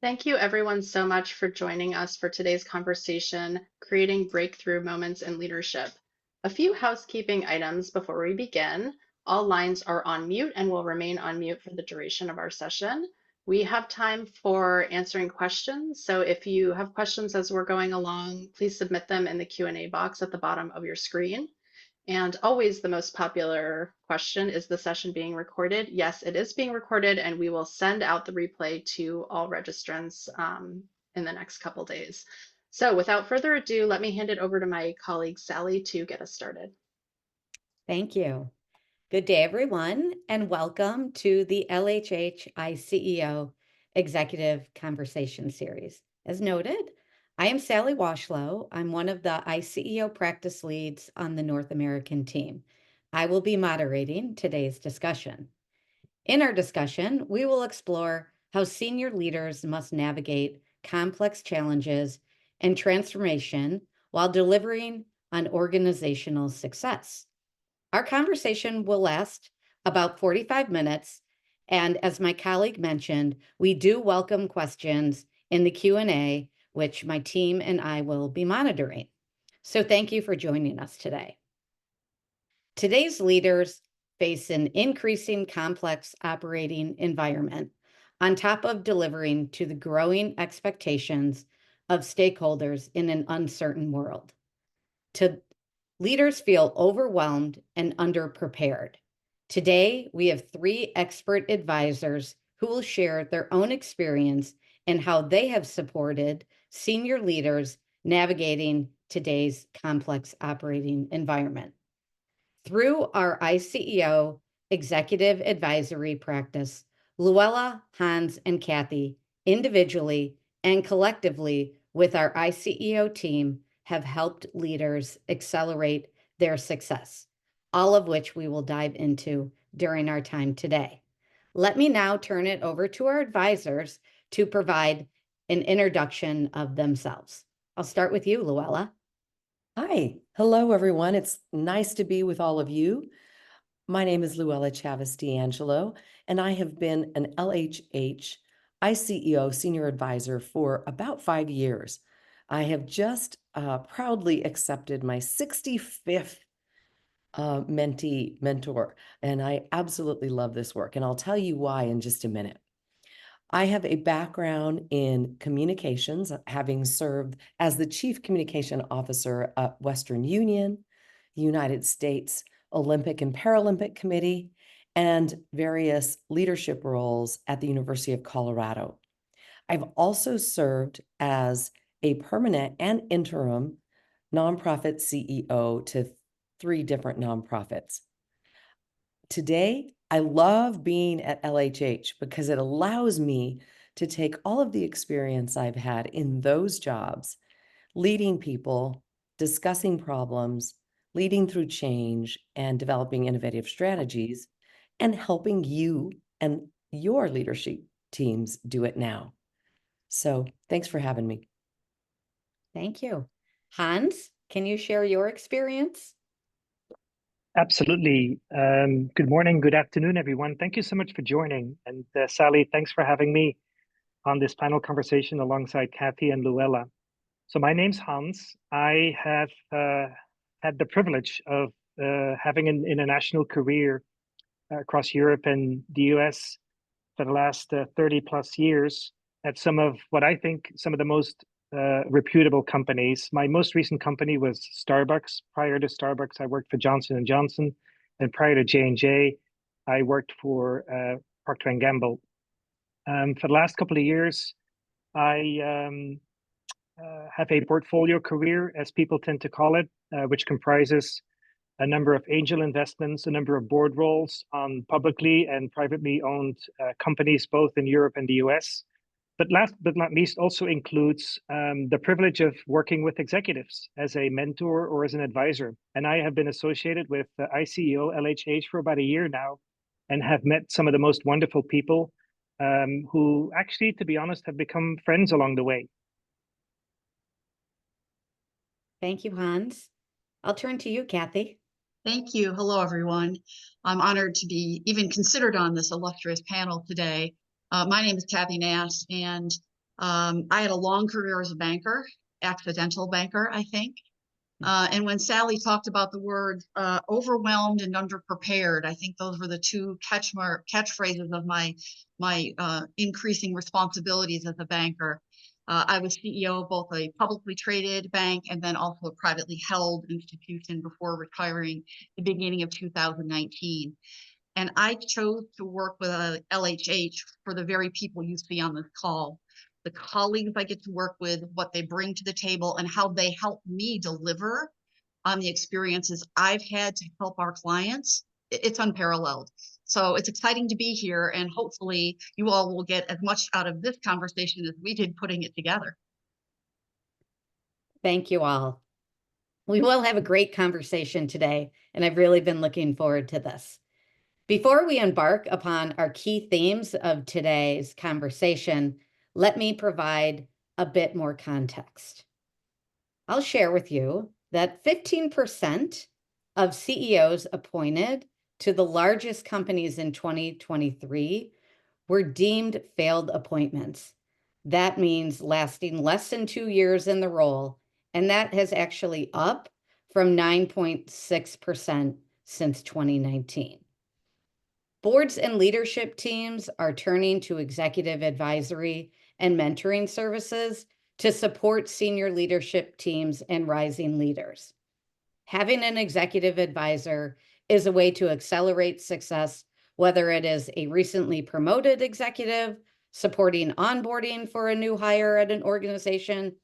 Thank you everyone so much for joining us for today's conversation, Creating Breakthrough Moments in Leadership. A few housekeeping items before we begin. All lines are on mute and will remain on mute for the duration of our session. We have time for answering questions, so if you have questions as we're going along, please submit them in the Q&A box at the bottom of your screen. And always the most popular question, is the session being recorded? Yes, it is being recorded, and we will send out the replay to all registrants in the next couple days. So without further ado, let me hand it over to my colleague, Sally, to get us started. Thank you. Good day, everyone, and welcome to the LHH ICEO Executive Conversation Series. As noted, I am Sally Washlow. I'm one of the ICEO practice leads on the North American team. I will be moderating today's discussion. In our discussion, we will explore how senior leaders must navigate complex challenges and transformation while delivering on organizational success. Our conversation will last about 45 minutes, and as my colleague mentioned, we do welcome questions in the Q&A, which my team and I will be monitoring. So thank you for joining us today. Today's leaders face an increasing complex operating environment on top of delivering to the growing expectations of stakeholders in an uncertain world. Leaders feel overwhelmed and underprepared. Today, we have three expert advisors who will share their own experience and how they have supported senior leaders navigating today's complex operating environment. Through our ICEO executive advisory practice, Luella, Hans, and Kathy, individually and collectively with our ICEO team, have helped leaders accelerate their success, all of which we will dive into during our time today. Let me now turn it over to our advisors to provide an introduction of themselves. I'll start with you, Luella. Hi. Hello, everyone. It's nice to be with all of you. My name is Luella Chavez D'Angelo, and I have been an LHH ICEO Senior Advisor for about 5 years. I have just proudly accepted my 65th mentee mentor, and I absolutely love this work, and I'll tell you why in just a minute. I have a background in communications, having served as the Chief Communication Officer at Western Union, United States Olympic and Paralympic Committee, and various leadership roles at the University of Colorado. I've also served as a permanent and interim nonprofit CEO to 3 different nonprofits. Today, I love being at LHH because it allows me to take all of the experience I've had in those jobs, leading people, discussing problems, leading through change, and developing innovative strategies, and helping you and your leadership teams do it now. So thanks for having me. Thank you. Hans, can you share your experience? Absolutely. Good morning, good afternoon, everyone. Thank you so much for joining. And Sally, thanks for having me on this panel conversation alongside Kathy and Luella. So my name's Hans. I have had the privilege of having an international career across Europe and the US for the last 30 plus years at some of what I think some of the most reputable companies. My most recent company was Starbucks. Prior to Starbucks, I worked for Johnson & Johnson. And prior to J&J, I worked for Procter & Gamble. For the last couple of years, I have a portfolio career, as people tend to call it, which comprises a number of angel investments, a number of board roles on publicly and privately owned companies, both in Europe and the US. But last but not least, also includes the privilege of working with executives as a mentor or as an advisor. And I have been associated with ICEO LHH for about a year now and have met some of the most wonderful people who actually, to be honest, have become friends along the way. Thank you, Hans. I'll turn to you, Kathy. Thank you. Hello, everyone. I'm honored to be even considered on this illustrious panel today. My name is Kathy Nass, and I had a long career as a banker, accidental banker, I think. And when Sally talked about the word overwhelmed and underprepared, I think those were the two catchphrases of my increasing responsibilities as a banker. I was CEO of both a publicly traded bank and then also a privately held institution before retiring the beginning of 2019. And I chose to work with a LHH for the very people you see on this call, the colleagues I get to work with, what they bring to the table, and how they help me deliver on the experiences I've had to help our clients. It's unparalleled. So it's exciting to be here, and hopefully you all will get as much out of this conversation as we did putting it together. Thank you all. We will have a great conversation today, and I've really been looking forward to this. Before we embark upon our key themes of today's conversation, let me provide a bit more context. I'll share with you that 15% of CEOs appointed to the largest companies in 2023 were deemed failed appointments. That means lasting less than 2 years in the role, and that has actually up from 9.6% since 2019. Boards and leadership teams are turning to executive advisory and mentoring services to support senior leadership teams and rising leaders. Having an executive advisor is a way to accelerate success, whether it is a recently promoted executive, supporting onboarding for a new hire at an organization,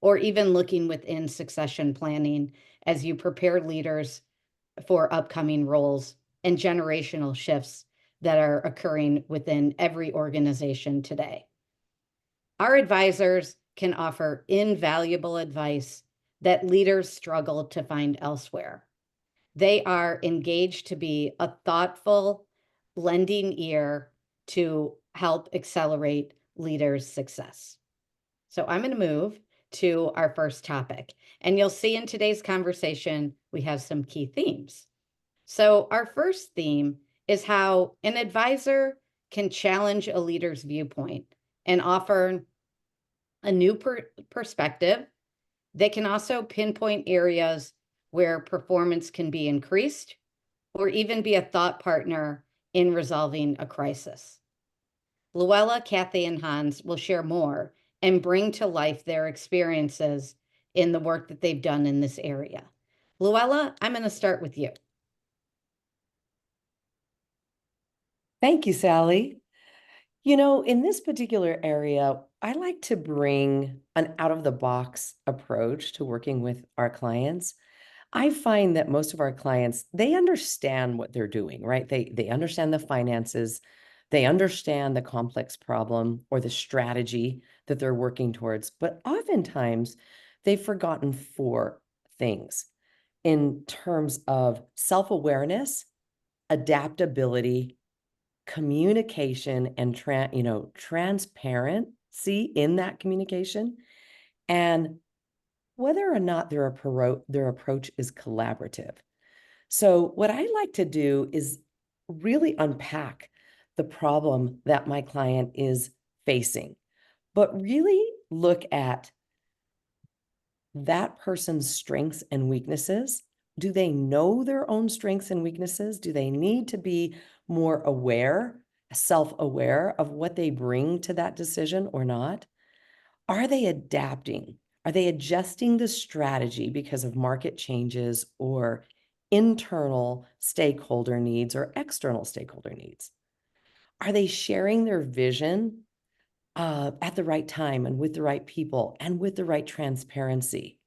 or even looking within succession planning as you prepare leaders for upcoming roles and generational shifts that are occurring within every organization today. Our advisors can offer invaluable advice that leaders struggle to find elsewhere. They are engaged to be a thoughtful, lending ear to help accelerate leaders' success. So I'm going to move to our first topic. And you'll see in today's conversation, we have some key themes. So our first theme is how an advisor can challenge a leader's viewpoint and offer a new perspective. They can also pinpoint areas where performance can be increased or even be a thought partner in resolving a crisis. Luella, Kathy, and Hans will share more and bring to life their experiences in the work that they've done in this area. Luella, I'm going to start with you. Thank you, Sally. You know, in this particular area, I like to bring an out-of-the-box approach to working with our clients. I find that most of our clients, they understand what they're doing, right? They understand the finances, they understand the complex problem or the strategy that they're working towards, but oftentimes they've forgotten 4 things in terms of self-awareness, adaptability, communication, and transparency in that communication, and whether or not their approach is collaborative. So what I like to do is really unpack the problem that my client is facing, but really look at that person's strengths and weaknesses. Do they know their own strengths and weaknesses? Do they need to be more aware, self-aware of what they bring to that decision or not? Are they adapting? Are they adjusting the strategy because of market changes or internal stakeholder needs or external stakeholder needs? Are they sharing their vision at the right time and with the right people and with the right transparency?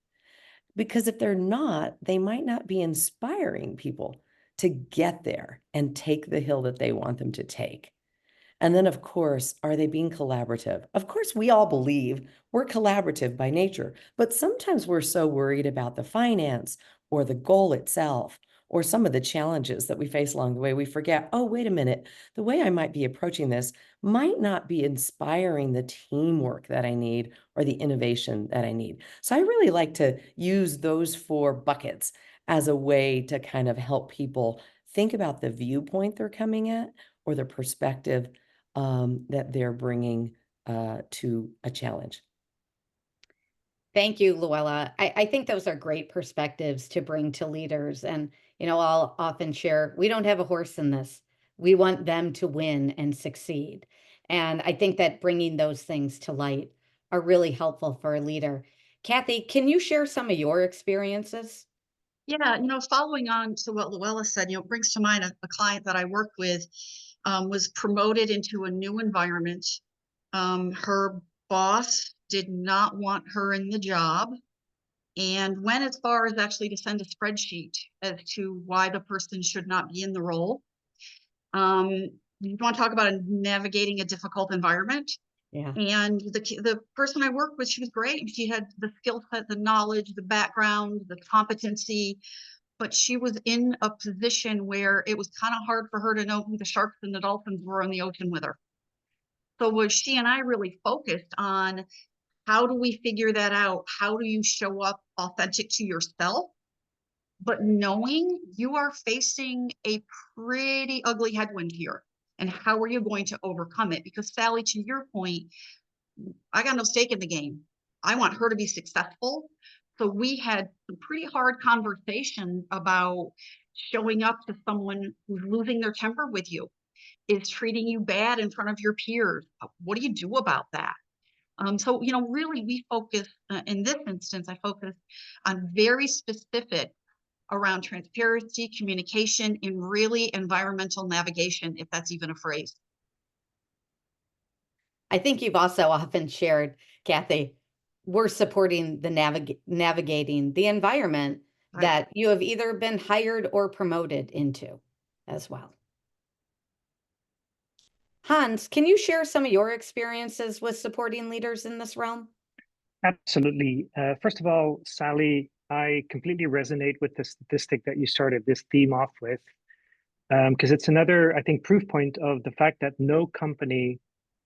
Because if they're not, they might not be inspiring people to get there and take the hill that they want them to take. And then, of course, are they being collaborative? Of course, we all believe we're collaborative by nature, but sometimes we're so worried about the finance or the goal itself or some of the challenges that we face along the way, we forget, oh, wait a minute, the way I might be approaching this might not be inspiring the teamwork that I need or the innovation that I need. So I really like to use those 4 buckets as a way to kind of help people think about the viewpoint they're coming at or the perspective that they're bringing to a challenge. Thank you, Luella. I think those are great perspectives to bring to leaders. And, I'll often share, we don't have a horse in this. We want them to win and succeed. And I think that bringing those things to light are really helpful for a leader. Kathy, can you share some of your experiences? Yeah, following on to what Luella said, it brings to mind a client that I worked with was promoted into a new environment. Her boss did not want her in the job and went as far as actually to send a spreadsheet as to why the person should not be in the role. You want to talk about navigating a difficult environment? Yeah. And the person I worked with, she was great. She had the skill set, the knowledge, the background, the competency, but she was in a position where it was kind of hard for her to know who the sharks and the dolphins were in the ocean with her. So was she and I really focused on how do we figure that out? How do you show up authentic to yourself, but knowing you are facing a pretty ugly headwind here? And how are you going to overcome it? Because Sally, to your point, I got no stake in the game. I want her to be successful. So we had some pretty hard conversation about showing up to someone who's losing their temper with you, is treating you bad in front of your peers. What do you do about that? So, really we focus, in this instance, I focus on very specific around transparency, communication, and really environmental navigation, if that's even a phrase. I think you've also often shared, Kathy, we're supporting the navigating the environment Right. that you have either been hired or promoted into as well. Hans, can you share some of your experiences with supporting leaders in this realm? Absolutely. First of all, Sally, I completely resonate with the statistic that you started this theme off with, because it's another, I think, proof point of the fact that no company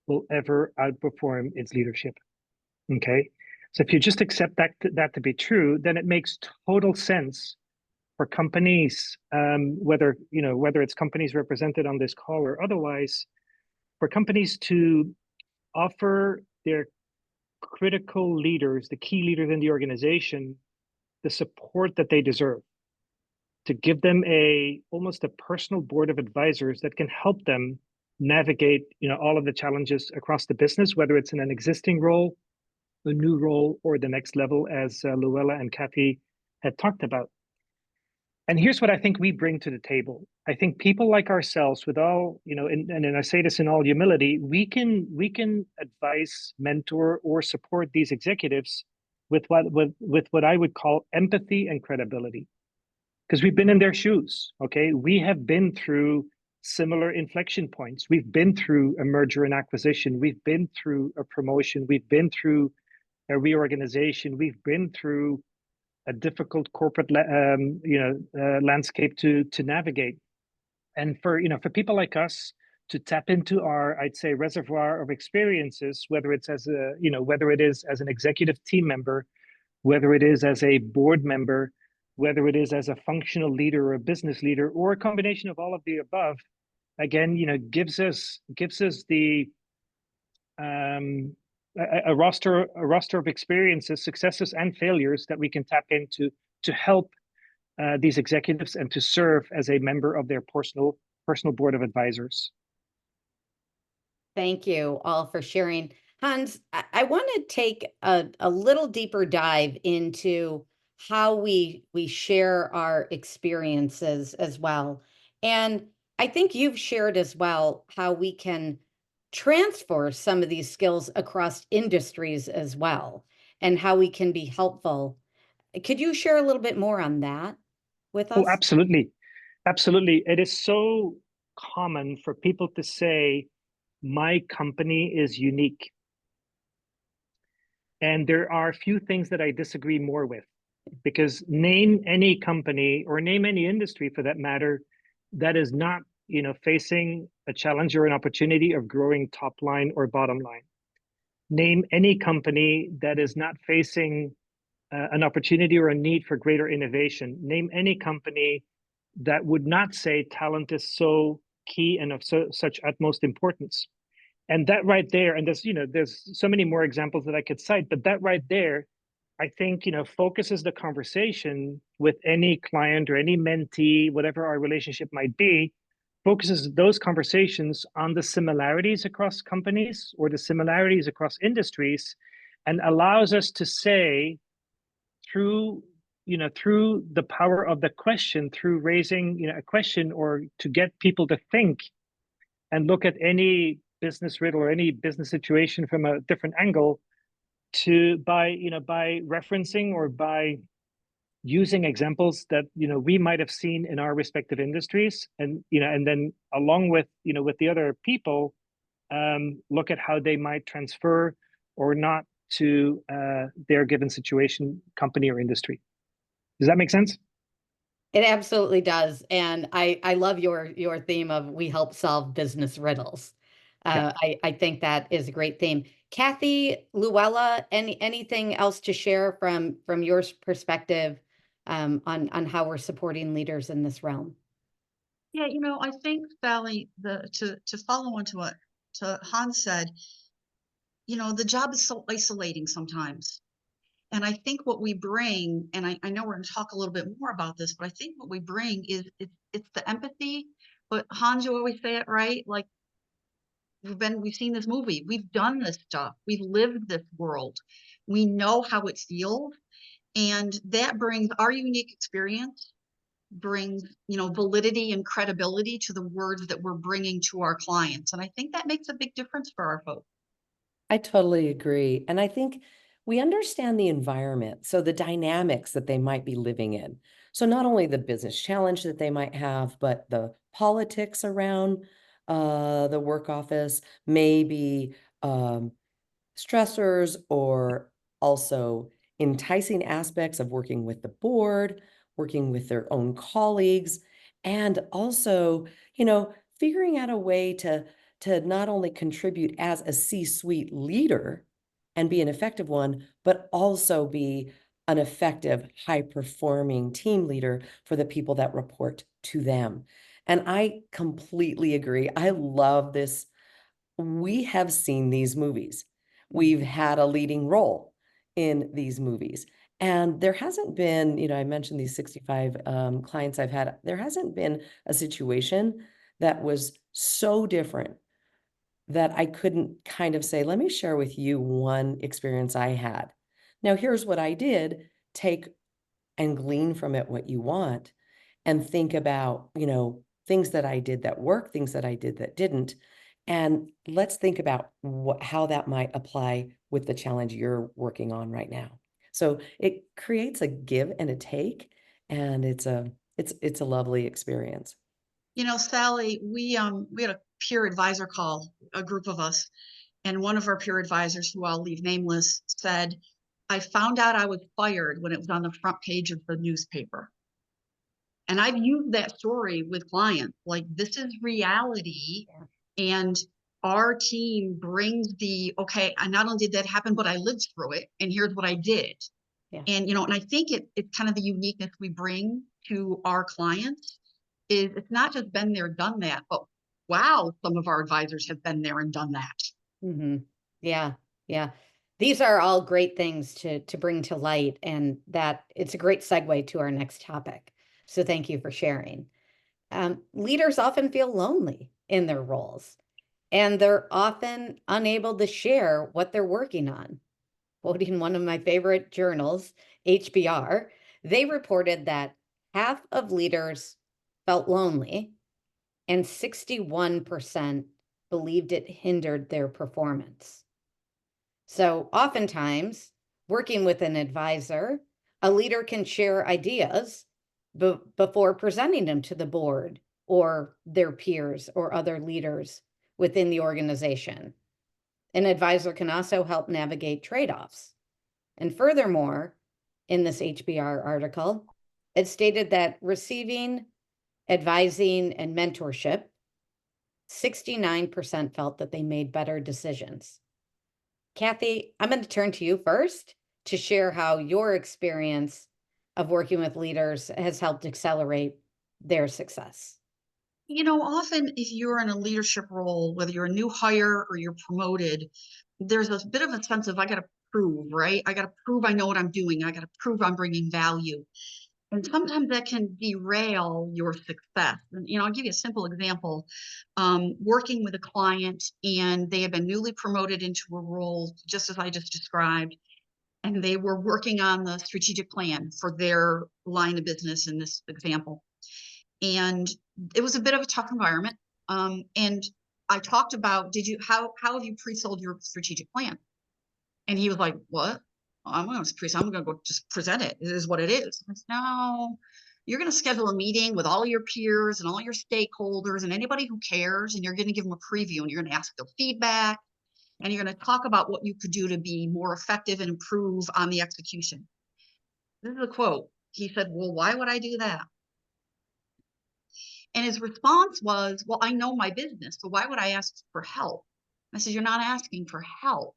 will ever outperform its leadership. Okay, so if you just accept that to be true, then it makes total sense for companies, whether it's companies represented on this call or otherwise, for companies to offer their critical leaders, the key leaders in the organization, the support that they deserve, to give them almost a personal board of advisors that can help them navigate all of the challenges across the business, whether it's in an existing role, a new role, or the next level, as Luella and Kathy had talked about. And here's what I think we bring to the table. I think people like ourselves, with all, and I say this in all humility, we can advise, mentor, or support these executives with what I would call empathy and credibility, because we've been in their shoes. Okay, we have been through similar inflection points. We've been through a merger and acquisition. We've been through a promotion. We've been through a reorganization. We've been through a difficult corporate landscape to navigate. And for people like us to tap into our, I'd say, reservoir of experiences, whether it's whether it is as an executive team member, whether it is as a board member, whether it is as a functional leader or a business leader, or a combination of all of the above, again, gives us the a roster of experiences, successes, and failures that we can tap into to help these executives and to serve as a member of their personal board of advisors. Thank you all for sharing. Hans, I want to take a little deeper dive into how we share our experiences as well. And I think you've shared as well how we can transfer some of these skills across industries as well, and how we can be helpful. Could you share a little bit more on that with Oh, us? absolutely. Absolutely. It is so common for people to say, my company is unique. And there are a few things that I disagree more with, because name any company or name any industry for that matter that is not facing a challenge or an opportunity of growing top line or bottom line. Name any company that is not facing an opportunity or a need for greater innovation. Name any company that would not say talent is so key and of such utmost importance. And that right there, and there's so many more examples that I could cite, but that right there, I think, focuses the conversation with any client or any mentee, whatever our relationship might be, focuses those conversations on the similarities across companies or the similarities across industries, and allows us to say through through the power of the question, through raising a question, or to get people to think and look at any business riddle or any business situation from a different angle, to by referencing or by using examples that we might have seen in our respective industries, and then along with with the other people, look at how they might transfer or not to their given situation, company, or industry. Does that make sense? It absolutely does. And I love your theme of we help solve business riddles. Yeah. I think that is a great theme. Kathy, Luella, anything else to share from your perspective on how we're supporting leaders in this realm? Yeah, I think, Sally, to follow on to what Hans said, the job is so isolating sometimes. And I think what we bring, and I know we're going to talk a little bit more about this, but I think what we bring is it's the empathy. But Hans, you always say it right. Like we've seen this movie, we've done this stuff, we've lived this world, we know how it feels, and that brings our unique experience, brings validity and credibility to the words that we're bringing to our clients, and I think that makes a big difference for our folks. I totally agree. And I think we understand the environment, so the dynamics that they might be living in. So not only the business challenge that they might have, but the politics around the work office, maybe stressors, or also enticing aspects of working with the board, working with their own colleagues, and also, figuring out a way to not only contribute as a C-suite leader and be an effective one, but also be an effective, high-performing team leader for the people that report to them. And I completely agree. I love this. We have seen these movies. We've had a leading role in these movies. And there hasn't been, I mentioned these 65 clients I've had, there hasn't been a situation that was so different that I couldn't kind of say, let me share with you one experience I had. Now, here's what I did: take and glean from it what you want, and think about, things that I did that worked, things that I did that didn't. And let's think about how that might apply with the challenge you're working on right now. So it creates a give and a take, and it's a lovely experience. Sally, we had a peer advisor call, a group of us, and one of our peer advisors, who I'll leave nameless, said, I found out I was fired when it was on the front page of the newspaper. And I've used that story with clients, like, this is reality. Yeah. And our team brings okay, I not only did that happen, but I lived through it, and here's what I did. Yeah. And, and I think it's kind of the uniqueness we bring to our clients is it's not just been there, done that, but wow, some of our advisors have been there and done that. Mm-hmm. Yeah. Yeah. These are all great things to bring to light, and that it's a great segue to our next topic. So thank you for sharing. Leaders often feel lonely in their roles, and they're often unable to share what they're working on. Quoting one of my favorite journals, HBR, they reported that half of leaders felt lonely and 61% believed it hindered their performance. So oftentimes, working with an advisor, a leader can share ideas before presenting them to the board or their peers or other leaders within the organization. An advisor can also help navigate trade-offs. And furthermore, in this HBR article, it stated that receiving, advising, and mentorship, 69% felt that they made better decisions. Kathy, I'm going to turn to you first to share how your experience of working with leaders has helped accelerate their success. Often if you're in a leadership role, whether you're a new hire or you're promoted, there's a bit of a sense of, I got to prove, right? I got to prove I know what I'm doing. I got to prove I'm bringing value. And sometimes that can derail your success. And, I'll give you a simple example. Working with a client, and they had been newly promoted into a role, just as I just described, and they were working on the strategic plan for their line of business in this example. And it was a bit of a tough environment. And I talked about, how have you pre-sold your strategic plan? And he was like, what? I'm going to go just present it. It is what it is. I said, no, you're going to schedule a meeting with all your peers and all your stakeholders and anybody who cares. And you're going to give them a preview, and you're going to ask their feedback, and you're going to talk about what you could do to be more effective and improve on the execution. This is a quote. He said, well, why would I do that? And his response was, well, I know my business, so why would I ask for help? I said, you're not asking for help.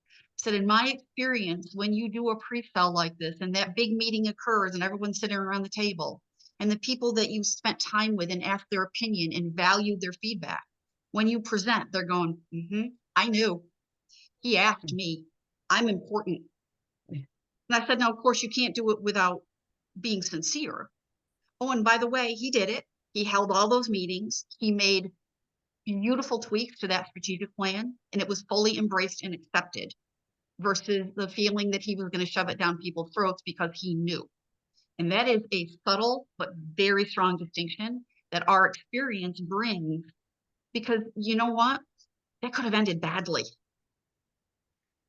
I said, in my experience, when you do a pre-sale like this and that big meeting occurs and everyone's sitting around the table, and the people that you spent time with and asked their opinion and valued their feedback, when you present, they're going, I knew. He asked me. I'm important. And I said, no, of course you can't do it without being sincere. Oh, and by the way, he did it. He held all those meetings. He made beautiful tweaks to that strategic plan, and it was fully embraced and accepted, versus the feeling that he was going to shove it down people's throats because he knew. And that is a subtle but very strong distinction that our experience brings, because you know what? That could have ended badly.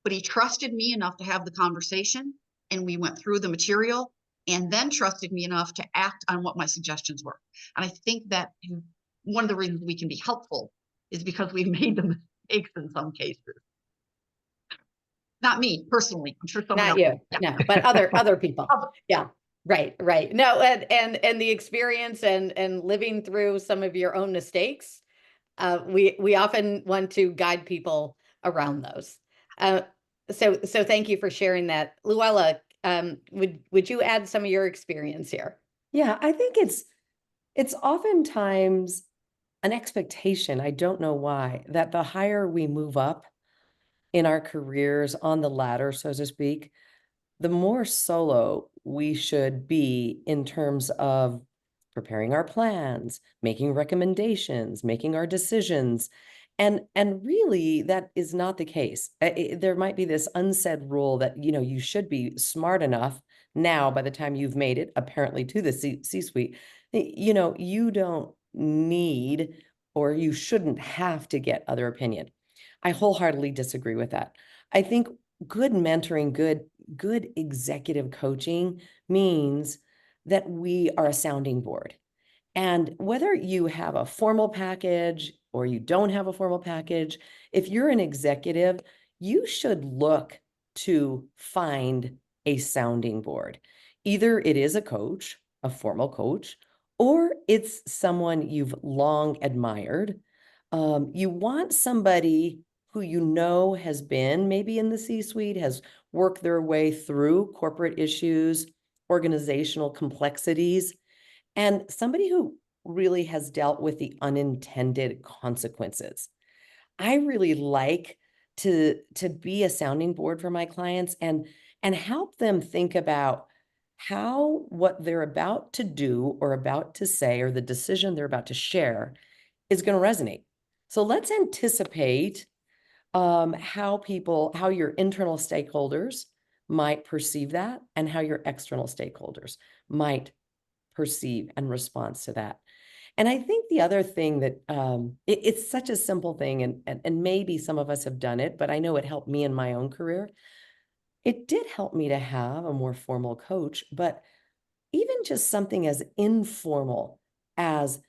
But he trusted me enough to have the conversation, and we went through the material, and then trusted me enough to act on what my suggestions were. And I think that one of the reasons we can be helpful is because we've made the mistakes in some cases. Not me personally. I'm sure someone Not else. you, no, but other people. Yeah, right. No, and the experience and living through some of your own mistakes, we often want to guide people around those. So thank you for sharing that. Luella, would you add some of your experience here? Yeah, I think it's oftentimes an expectation, I don't know why, that the higher we move up in our careers on the ladder, so to speak, the more solo we should be in terms of preparing our plans, making recommendations, making our decisions. And really that is not the case. There might be this unsaid rule that, you should be smart enough now by the time you've made it, apparently, to the C-suite. You don't need, or you shouldn't have to get other opinion. I wholeheartedly disagree with that. I think good mentoring, good executive coaching means that we are a sounding board. And whether you have a formal package or you don't have a formal package, if you're an executive, you should look to find a sounding board. Either it is a coach, a formal coach, or it's someone you've long admired. You want somebody who has been maybe in the C-suite, has worked their way through corporate issues, organizational complexities, and somebody who really has dealt with the unintended consequences. I really like to be a sounding board for my clients and help them think about how what they're about to do or about to say, or the decision they're about to share, is going to resonate. So let's anticipate how your internal stakeholders might perceive that, and how your external stakeholders might perceive and respond to that. And I think the other thing that it's such a simple thing, and maybe some of us have done it, but I know it helped me in my own career. It did help me to have a more formal coach, but even just something as informal as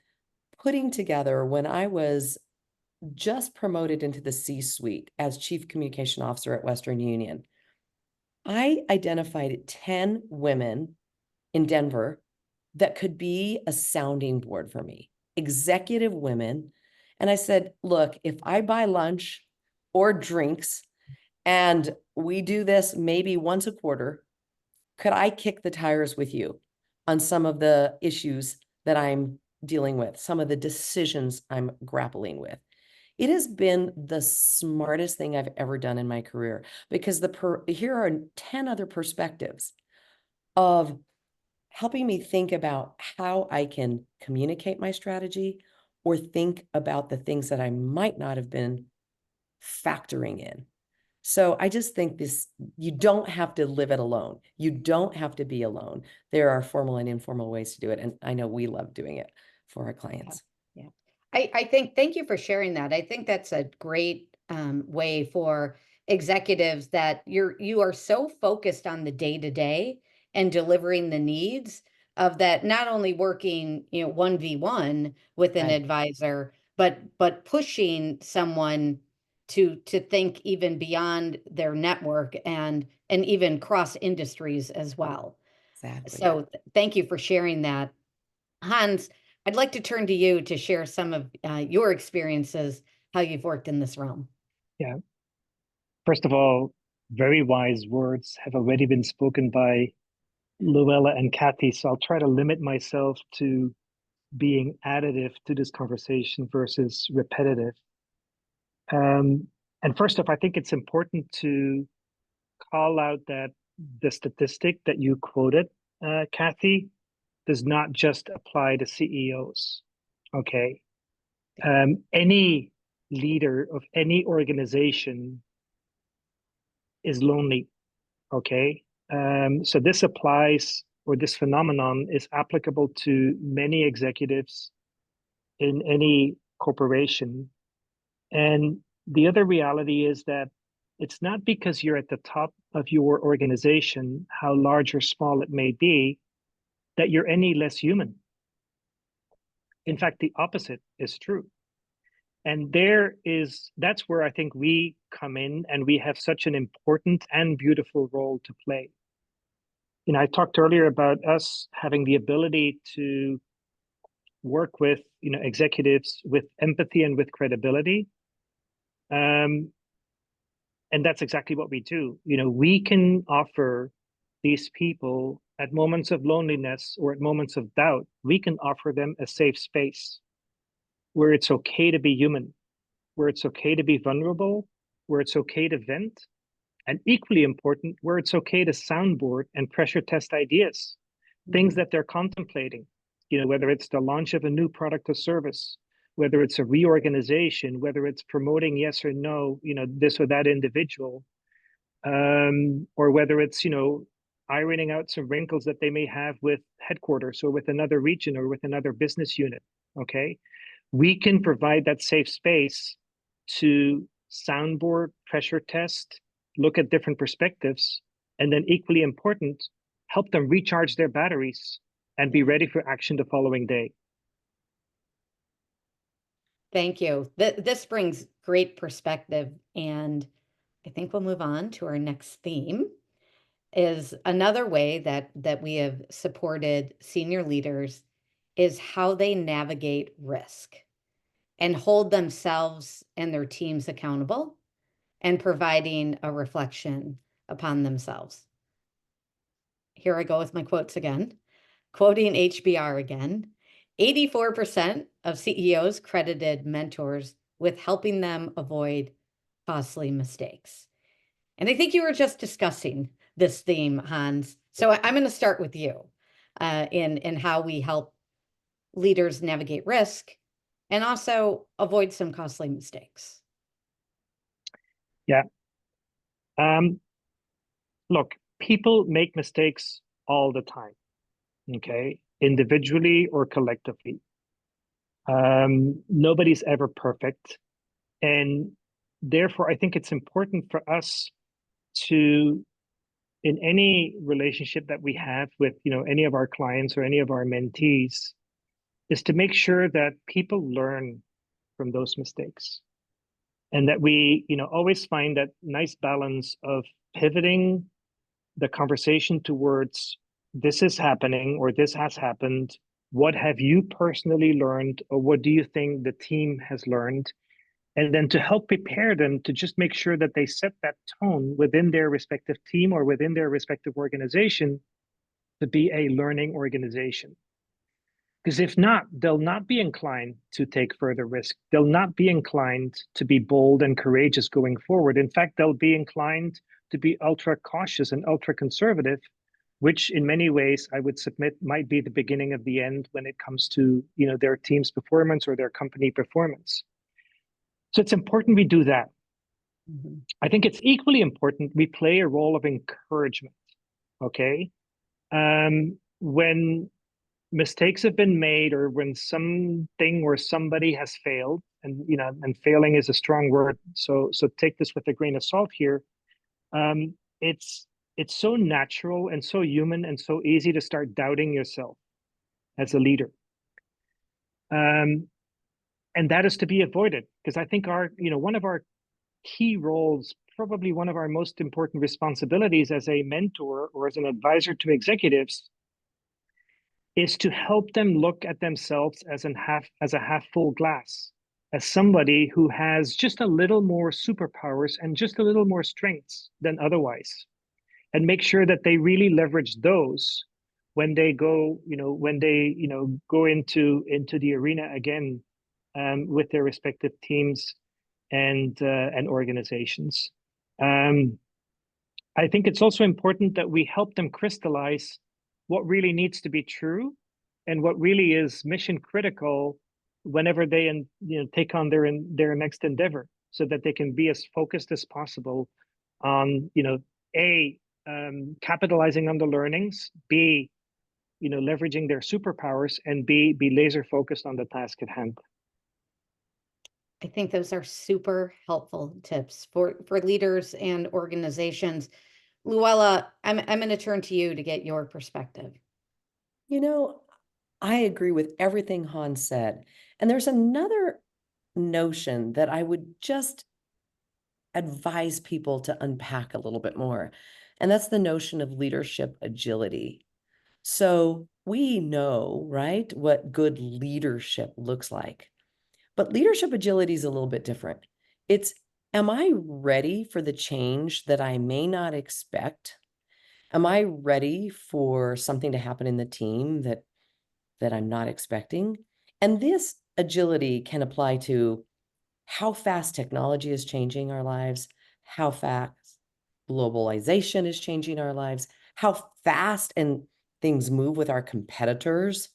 putting together, when I was just promoted into the C-suite as Chief Communication Officer at Western Union, I identified 10 women in Denver that could be a sounding board for me, executive women. And I said, look, if I buy lunch or drinks and we do this maybe once a quarter, could I kick the tires with you on some of the issues that I'm dealing with, some of the decisions I'm grappling with. It has been the smartest thing I've ever done in my career, because here are 10 other perspectives of helping me think about how I can communicate my strategy or think about the things that I might not have been factoring in. So I just think you don't have to live it alone. You don't have to be alone. There are formal and informal ways to do it. And I know we love doing it for our clients. Yeah. I think, thank you for sharing that. I think that's a great way for executives that you are so focused on the day to day and delivering the needs of that, not only working, 1v1 with an Right. advisor, but pushing someone to think even beyond their network and even cross industries as well. Exactly. So thank you for sharing that. Hans, I'd like to turn to you to share some of your experiences, how you've worked in this realm. Yeah. First of all, very wise words have already been spoken by Luella and Kathy, so I'll try to limit myself to being additive to this conversation versus repetitive. And first off, I think it's important to call out that the statistic that you quoted, Kathy, does not just apply to CEOs. Okay. Any leader of any organization is lonely. Okay. So this applies, or this phenomenon is applicable to many executives in any corporation. And the other reality is that it's not because you're at the top of your organization, how large or small it may be, that you're any less human. In fact, the opposite is true. And that's where I think we come in, and we have such an important and beautiful role to play. I talked earlier about us having the ability to work with, executives with empathy and with credibility. And that's exactly what we do. We can offer these people at moments of loneliness or at moments of doubt, we can offer them a safe space where it's okay to be human, where it's okay to be vulnerable, where it's okay to vent, and equally important, where it's okay to soundboard and pressure test ideas, things that they're contemplating, whether it's the launch of a new product or service, whether it's a reorganization, whether it's promoting yes or no, this or that individual, or whether it's, ironing out some wrinkles that they may have with headquarters or with another region or with another business unit. Okay. We can provide that safe space to soundboard, pressure test, look at different perspectives, and then equally important, help them recharge their batteries and be ready for action the following day. Thank you. This brings great perspective, and I think we'll move on to our next theme. Is another way that we have supported senior leaders is how they navigate risk and hold themselves and their teams accountable and providing a reflection upon themselves. Here I go with my quotes again. Quoting HBR again, 84% of CEOs credited mentors with helping them avoid costly mistakes. And I think you were just discussing this theme, Hans. So I'm going to start with you in how we help leaders navigate risk and also avoid some costly mistakes. Yeah. Look, people make mistakes all the time, okay, individually or collectively. Nobody's ever perfect. And therefore, I think it's important for us to, in any relationship that we have with, any of our clients or any of our mentees, is to make sure that people learn from those mistakes. And that we, always find that nice balance of pivoting the conversation towards this is happening or this has happened. What have you personally learned, or what do you think the team has learned? And then to help prepare them to just make sure that they set that tone within their respective team or within their respective organization to be a learning organization. Because if not, they'll not be inclined to take further risk. They'll not be inclined to be bold and courageous going forward. In fact, they'll be inclined to be ultra cautious and ultra conservative, which in many ways I would submit might be the beginning of the end when it comes to, their team's performance or their company performance. So it's important we do that. Mm-hmm. I think it's equally important we play a role of encouragement. Okay. When mistakes have been made, or when something or somebody has failed, and failing is a strong word, so take this with a grain of salt here. It's so natural and so human and so easy to start doubting yourself as a leader. And that is to be avoided, because I think one of our key roles, probably one of our most important responsibilities as a mentor or as an advisor to executives, is to help them look at themselves as a half full glass, as somebody who has just a little more superpowers and just a little more strengths than otherwise, and make sure that they really leverage those when they go, go into the arena again, with their respective teams and organizations. I think it's also important that we help them crystallize what really needs to be true and what really is mission critical whenever they take on their next endeavor, so that they can be as focused as possible on capitalizing on the learnings, B, leveraging their superpowers, and B, be laser focused on the task at hand. I think those are super helpful tips for leaders and organizations. Luella, I'm going to turn to you to get your perspective. I agree with everything Hans said. And there's another notion that I would just advise people to unpack a little bit more. And that's the notion of leadership agility. So we know, right, what good leadership looks like. But leadership agility is a little bit different. It's, am I ready for the change that I may not expect? Am I ready for something to happen in the team that I'm not expecting? And this agility can apply to how fast technology is changing our lives, how fast globalization is changing our lives, how fast and things move with our competitors.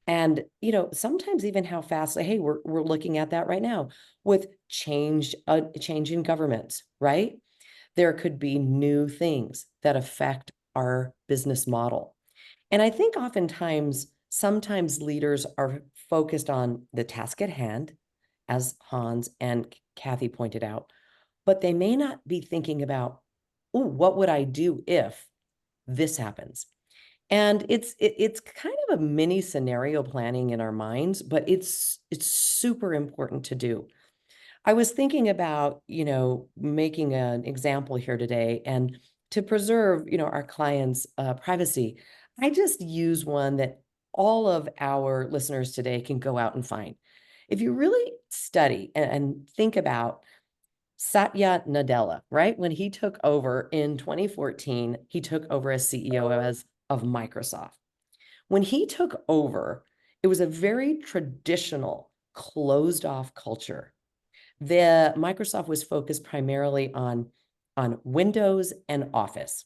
And, sometimes even how fast, hey, we're looking at that right now with changing governments, right? There could be new things that affect our business model. And I think sometimes leaders are focused on the task at hand, as Hans and Kathy pointed out, but they may not be thinking about, oh, what would I do if this happens? And it's kind of a mini scenario planning in our minds, but it's super important to do. I was thinking about, making an example here today, and to preserve, our clients' privacy, I just use one that all of our listeners today can go out and find. If you really study and think about Satya Nadella, right? When he took over in 2014, he took over as CEO of Microsoft. When he took over, it was a very traditional, closed off culture. The Microsoft was focused primarily on Windows and Office.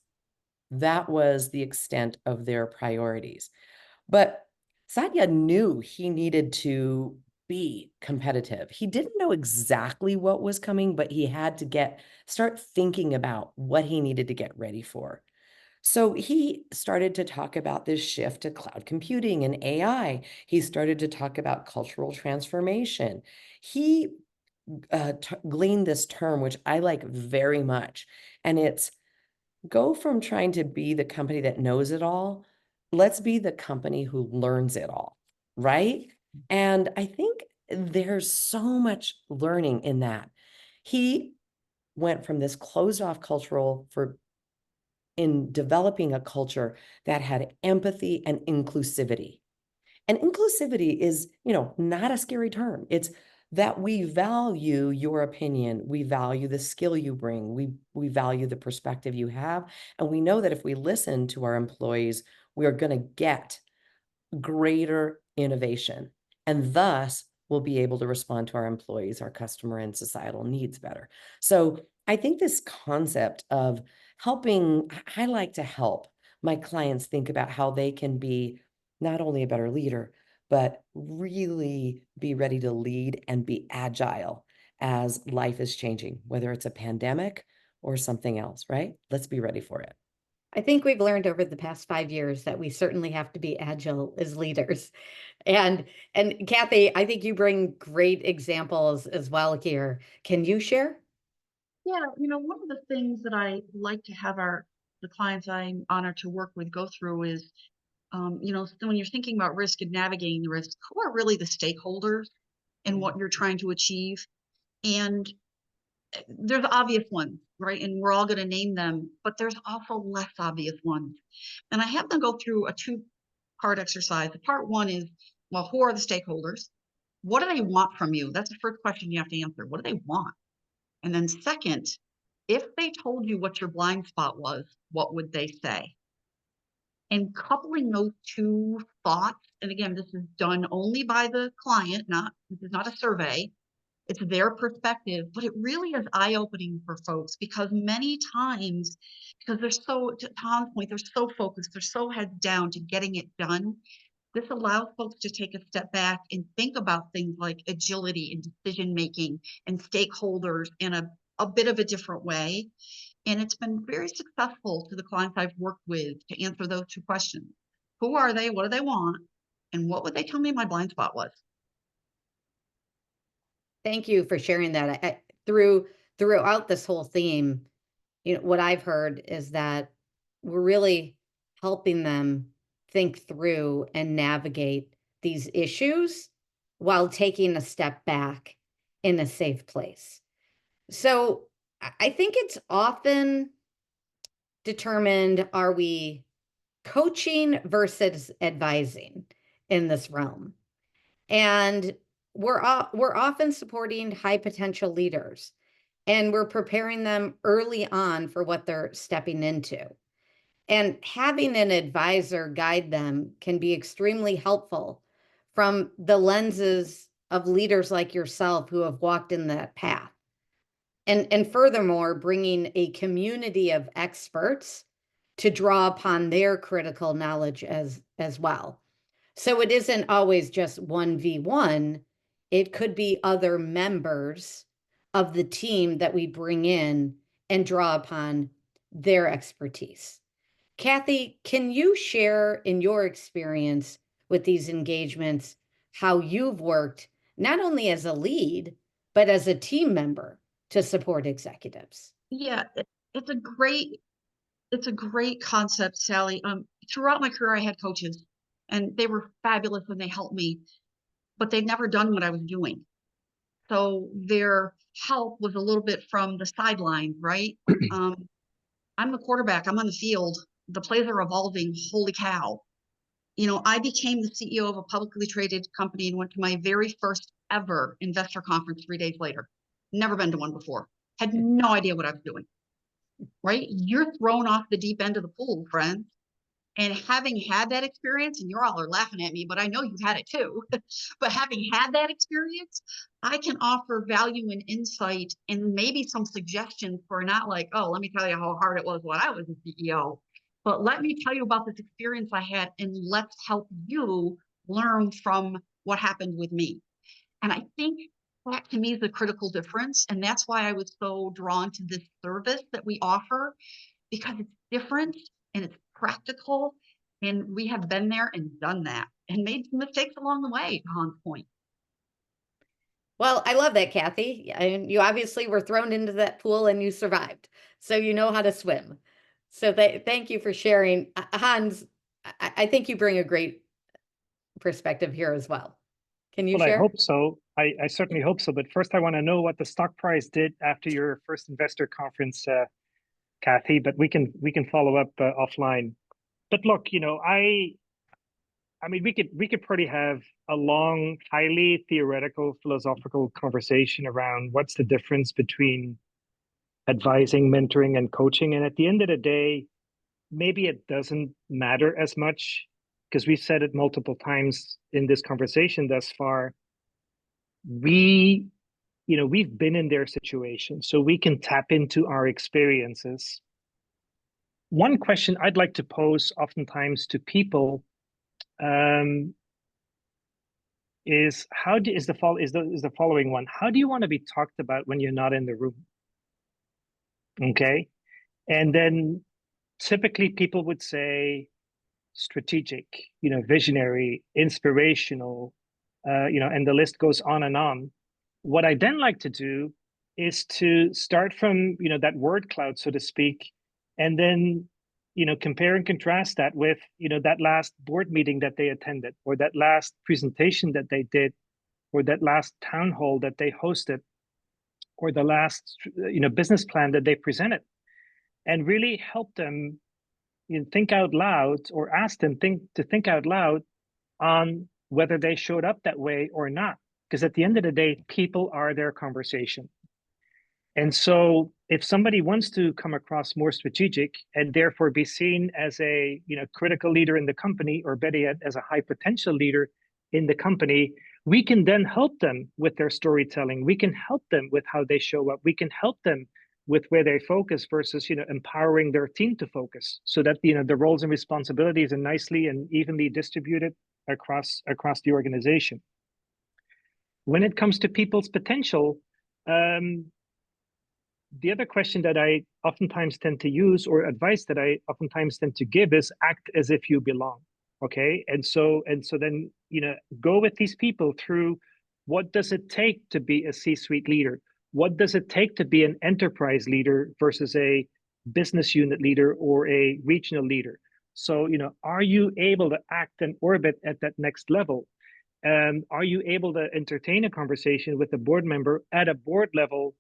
That was the extent of their priorities. But Satya knew he needed to be competitive. He didn't know exactly what was coming, but he had to start thinking about what he needed to get ready for. So he started to talk about this shift to cloud computing and AI. He started to talk about cultural transformation. He gleaned this term, which I like very much, and it's go from trying to be the company that knows it all. Let's be the company who learns it all, right? And I think there's so much learning in that. He went from this closed off in developing a culture that had empathy and inclusivity. And inclusivity is, not a scary term. It's that we value your opinion. We value the skill you bring. We value the perspective you have. And we know that if we listen to our employees, we are going to get greater innovation, and thus we'll be able to respond to our employees, our customer, and societal needs better. So I think this concept of helping, I like to help my clients think about how they can be not only a better leader, but really be ready to lead and be agile as life is changing, whether it's a pandemic or something else, right? Let's be ready for it. I think we've learned over the past 5 years that we certainly have to be agile as leaders. And Kathy, I think you bring great examples as well here. Can you share? Yeah, one of the things that I like to have the clients I'm honored to work with go through is, so when you're thinking about risk and navigating the risk, who are really the stakeholders in what you're trying to achieve? And there's obvious ones, right? And we're all going to name them, but there's also less obvious ones. And I have them go through a two-part exercise. The part one is, well, who are the stakeholders? What do they want from you? That's the first question you have to answer. What do they want? And then second, if they told you what your blind spot was, what would they say? And coupling those two thoughts, and again, this is done only by the client, this is not a survey. It's their perspective, but it really is eye-opening for folks because many times, because they're so, to Tom's point, they're so focused, they're so heads down to getting it done. This allows folks to take a step back and think about things like agility and decision-making and stakeholders in a bit of a different way. And it's been very successful to the clients I've worked with to answer those two questions. Who are they? What do they want? And what would they tell me my blind spot was? Thank you for sharing that. Throughout this whole theme, what I've heard is that we're really helping them think through and navigate these issues while taking a step back in a safe place. So I think it's often determined, are we coaching versus advising in this realm? And we're often supporting high potential leaders, and we're preparing them early on for what they're stepping into. And having an advisor guide them can be extremely helpful from the lenses of leaders like yourself who have walked in that path. And furthermore, bringing a community of experts to draw upon their critical knowledge as well. So it isn't always just 1v1. It could be other members of the team that we bring in and draw upon their expertise. Kathy, can you share in your experience with these engagements how you've worked not only as a lead, but as a team member to support executives? Yeah, it's a great concept, Sally. Throughout my career, I had coaches, and they were fabulous and they helped me, but they'd never done what I was doing. So their help was a little bit from the sidelines, right? I'm the quarterback. I'm on the field. The plays are evolving. Holy cow. I became the CEO of a publicly traded company and went to my very first ever investor conference 3 days later. Never been to one before. Had no idea what I was doing, right? You're thrown off the deep end of the pool, friends. And having had that experience, and you all are laughing at me, but I know you've had it too. But having had that experience, I can offer value and insight and maybe some suggestions for not like, oh, let me tell you how hard it was when I was a CEO. But let me tell you about this experience I had, and let's help you learn from what happened with me. And I think that to me is the critical difference. And that's why I was so drawn to this service that we offer, because it's different and it's practical. And we have been there and done that and made some mistakes along the way, to Han's point. Well, I love that, Kathy. And you obviously were thrown into that pool and you survived. So you know how to swim. So thank you for sharing. Hans, I think you bring a great perspective here as well. Can you Well, I share? hope so. I certainly hope so. But first, I want to know what the stock price did after your first investor conference, Kathy. But we can follow up offline. But look, I mean, we could probably have a long, highly theoretical, philosophical conversation around what's the difference between advising, mentoring, and coaching. And at the end of the day, maybe it doesn't matter as much because we've said it multiple times in this conversation thus far, we've been in their situation, so we can tap into our experiences. One question I'd like to pose oftentimes to people is the following one. How do you want to be talked about when you're not in the room? Okay. And then typically people would say strategic, visionary, inspirational, and the list goes on and on. What I then like to do is to start from, that word cloud, so to speak, and then, compare and contrast that with, that last board meeting that they attended, or that last presentation that they did, or that last town hall that they hosted, or the last, business plan that they presented, and really help them think out loud, or ask them to think out loud on whether they showed up that way or not. Because at the end of the day, people are their conversation. And so if somebody wants to come across more strategic and therefore be seen as a critical leader in the company, or better yet, as a high potential leader in the company, we can then help them with their storytelling. We can help them with how they show up. We can help them with where they focus versus empowering their team to focus, so that the roles and responsibilities are nicely and evenly distributed across the organization. When it comes to people's potential, the other question that I oftentimes tend to use, or advice that I oftentimes tend to give, is act as if you belong. Okay. And so then, go with these people through, what does it take to be a C-suite leader? What does it take to be an enterprise leader versus a business unit leader or a regional leader? So, are you able to act and orbit at that next level? Are you able to entertain a conversation with a board member at a board level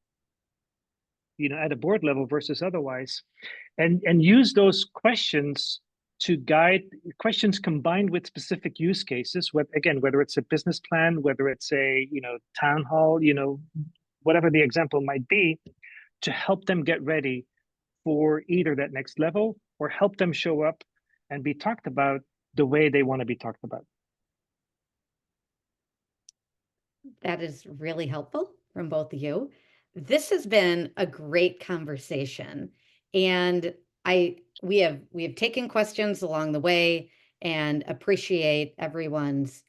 versus otherwise, and use those questions to guide, questions combined with specific use cases, whether it's a business plan, whether it's a town hall, whatever the example might be, to help them get ready for either that next level, or help them show up and be talked about the way they want to be talked about. That is really helpful from both of you. This has been a great conversation, and we have taken questions along the way and appreciate everyone's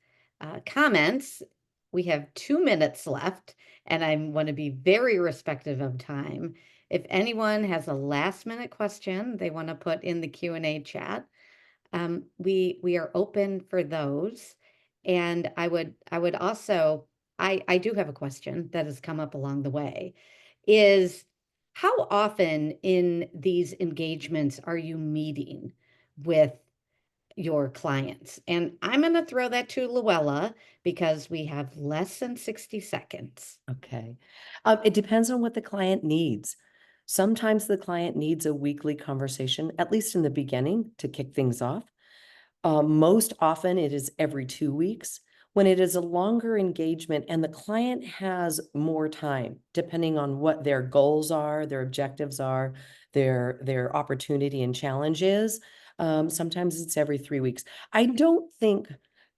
comments. We have 2 minutes left, and I want to be very respectful of time. If anyone has a last minute question they want to put in the Q&A chat, we are open for those. And I would also, I do have a question that has come up along the way, is how often in these engagements are you meeting with your clients? And I'm going to throw that to Luella because we have less than 60 seconds. Okay. It depends on what the client needs. Sometimes the client needs a weekly conversation, at least in the beginning, to kick things off. Most often it is every 2 weeks. When it is a longer engagement and the client has more time, depending on what their goals are, their objectives are, their opportunity and challenge is, sometimes it's every 3 weeks. I don't think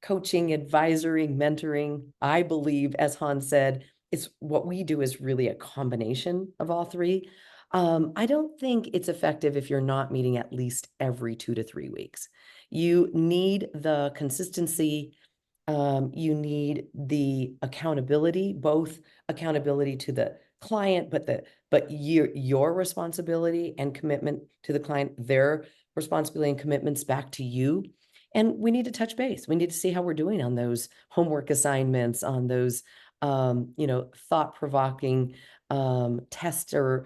coaching, advisory, mentoring, I believe, as Hans said, is what we do is really a combination of all three. I don't think it's effective if you're not meeting at least every 2 to 3 weeks. You need the consistency. You need the accountability, both accountability to the client, but your responsibility and commitment to the client, their responsibility and commitments back to you. And we need to touch base. We need to see how we're doing on those homework assignments, on those thought-provoking test or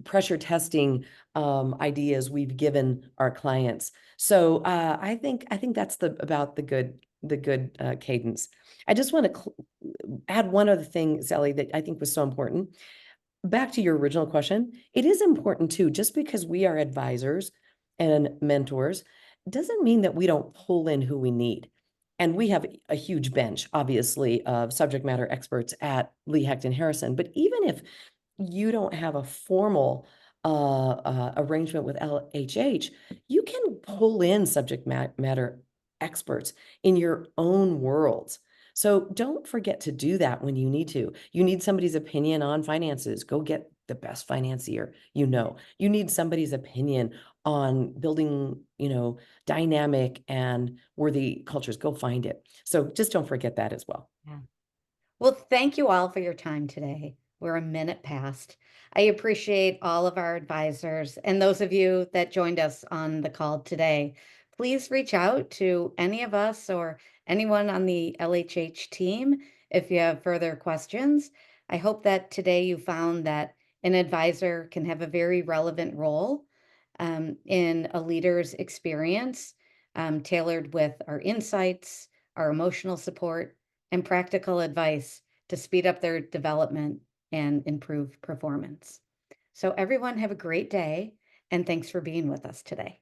pressure testing ideas we've given our clients. So I think that's about the good cadence. I just want to add one other thing, Sally, that I think was so important. Back to your original question, it is important too, just because we are advisors and mentors, doesn't mean that we don't pull in who we need. And we have a huge bench, obviously, of subject matter experts at Lee Hecht and Harrison. But even if you don't have a formal arrangement with LHH, you can pull in subject matter experts in your own worlds. So don't forget to do that when you need to. You need somebody's opinion on finances, go get the best financier you know. You need somebody's opinion on building, dynamic and worthy cultures, go find it. So just don't forget that as well. Yeah. Well, thank you all for your time today. We're a minute past. I appreciate all of our advisors and those of you that joined us on the call today. Please reach out to any of us or anyone on the LHH team if you have further questions. I hope that today you found that an advisor can have a very relevant role in a leader's experience, tailored with our insights, our emotional support, and practical advice to speed up their development and improve performance. So everyone have a great day, and thanks for being with us today.